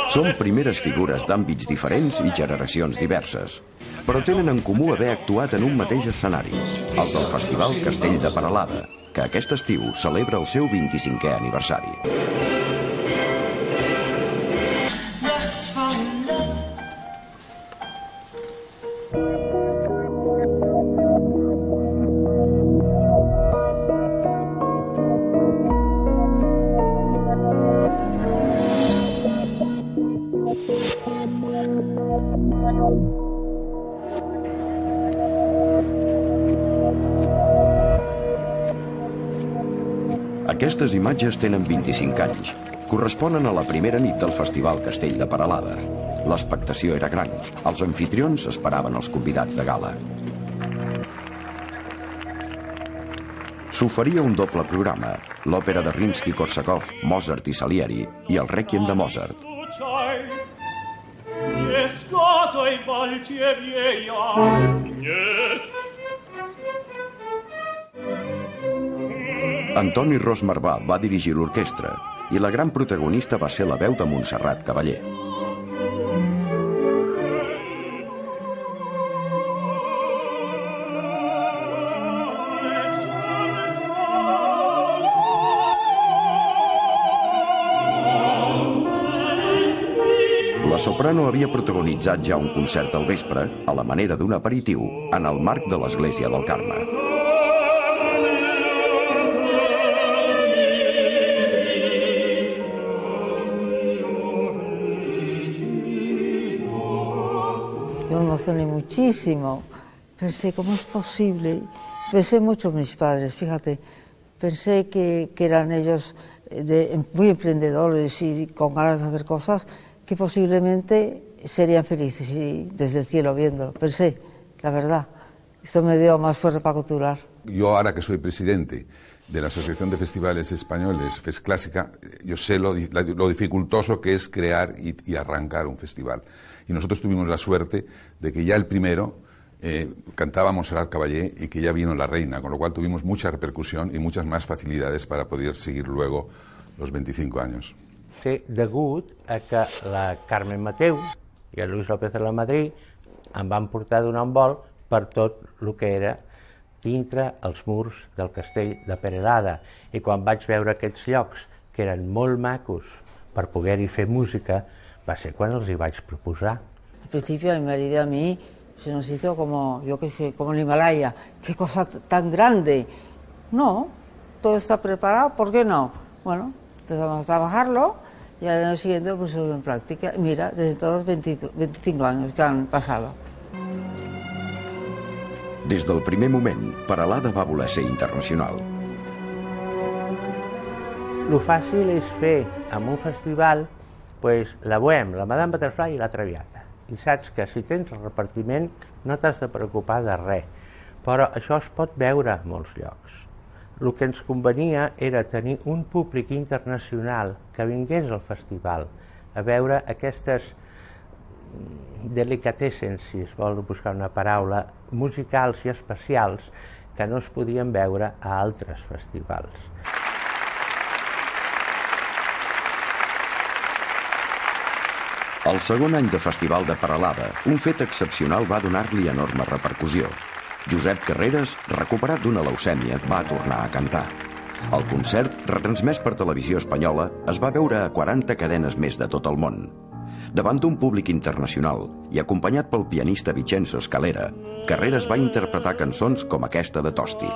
Són primeres figures d'àmbits diferents i generacions diverses, però tenen en comú haver actuat en un mateix escenari, el del Festival Castell de Peralada, que aquest estiu celebra el seu 25è aniversari. Aquestes imatges tenen 25 anys. Corresponen a la primera nit del Festival Castell de Peralada. L'expectació era gran. Els anfitrions esperaven els convidats de gala. S'oferia un doble programa, l'òpera de Rimsky-Korsakov, Mozart i Salieri i el Rèquiem de Mozart. Antoni Ros Marvà va dirigir l'orquestra i la gran protagonista va ser la veu de Montserrat Caballé. La soprano havia protagonitzat ja un concert al vespre, a la manera d'un aperitiu, en el marc de l'Església del Carme. Yo me emocioné muchísimo. Pensé, ¿cómo es posible? Pensé mucho en mis padres, fíjate. Pensé que eran ellos muy emprendedores y con ganas de hacer cosas que posiblemente serían felices y desde el cielo viéndolo. Pensé, la verdad. Esto me dio más fuerza para continuar. Yo ahora que soy presidente de la Asociación de Festivales Españoles, FES Clásica, yo sé lo dificultoso que es crear y arrancar un festival. Y nosotros tuvimos la suerte de que ya el primero cantaba Montserrat Caballé y que ya vino la reina, con lo cual tuvimos mucha repercusión y muchas más facilidades para poder seguir luego los 25 años. Sí, degut a que la Carmen Mateu i el Luis López de la Madrid em van portar donar un vol per tot el que era dintre els murs del castell de Peralada. I quan vaig veure aquests llocs, que eren molt macos per poder-hi fer música, va ser quan els hi vaig proposar. Al principio mi marido y a mí se nos hizo como, yo qué sé, como el Himalaya. ¡Qué cosa tan grande! No, todo está preparado, ¿por qué no? Bueno, empezamos a trabajarlo y al año siguiente lo pusimos en práctica. Mira, desde todos 25 años que han pasado. Des del primer moment, Peralada va voler ser internacional. Lo fàcil és fer en un festival la Bohème, la Madame Butterfly i la Traviata. I saps que si tens el repartiment no t'has de preocupar de res. Però això es pot veure a molts llocs. El que ens convenia era tenir un públic internacional que vingués al festival a veure aquestes delicatessen, si es vol buscar una paraula, musicals i especials que no es podien veure a altres festivals. El segon any de Festival de Peralada, un fet excepcional va donar-li enorme repercussió. Josep Carreras, recuperat d'una leucèmia, va tornar a cantar. El concert, retransmès per Televisió Espanyola, es va veure a 40 cadenes més de tot el món. Davant d'un públic internacional i acompanyat pel pianista Vincenzo Scalera, Carreras va interpretar cançons com aquesta de Tosti.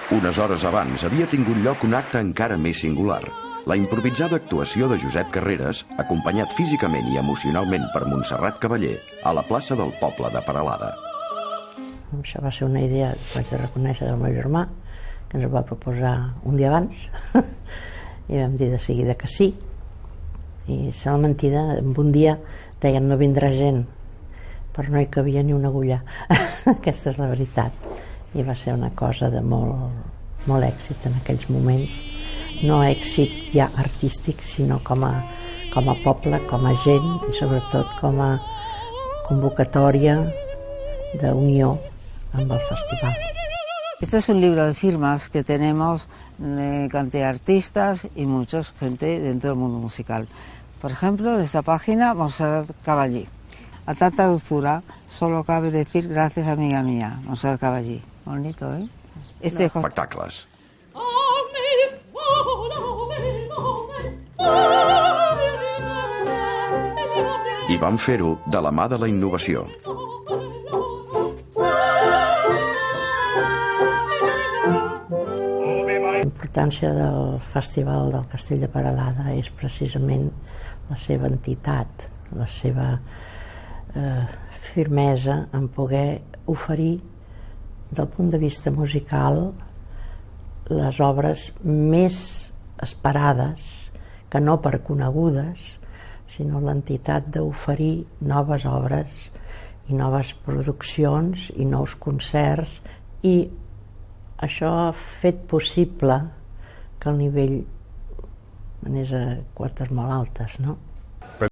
Unes hores abans havia tingut lloc un acte encara més singular, la improvisada actuació de Josep Carreras, acompanyat físicament i emocionalment per Montserrat Caballé, a la plaça del poble de Peralada. Això va ser una idea, vaig de reconèixer, del meu germà, que ens va proposar un dia abans, i vam dir de seguida que sí. I sembla mentida, en un dia deien no vindrà gent, però no hi cabia ni una agulla. Aquesta és la veritat. I va ser una cosa de molt èxit en aquells moments. No èxit ja artístic, sinó com a poble, com a gent i sobretot com a convocatòria d'unió amb el festival. Este es un libro de firmas que tenemos de cantidad de artistas y mucha gente dentro del mundo musical. Por ejemplo, en esta página, Montserrat Caballé. A tanta dulzura solo cabe decir gracias, amiga mía, Montserrat Caballé. Bonito, ¿eh? Espectacles. I vam fer-ho de la mà de la innovació. La importància del Festival del Castell de Peralada és precisament la seva entitat, la seva firmesa en poder oferir del punt de vista musical les obres més esperades, que no per conegudes, sinó l'entitat d'oferir noves obres i noves produccions i nous concerts, i això ha fet possible que el nivell anés a quotes molt altes, no?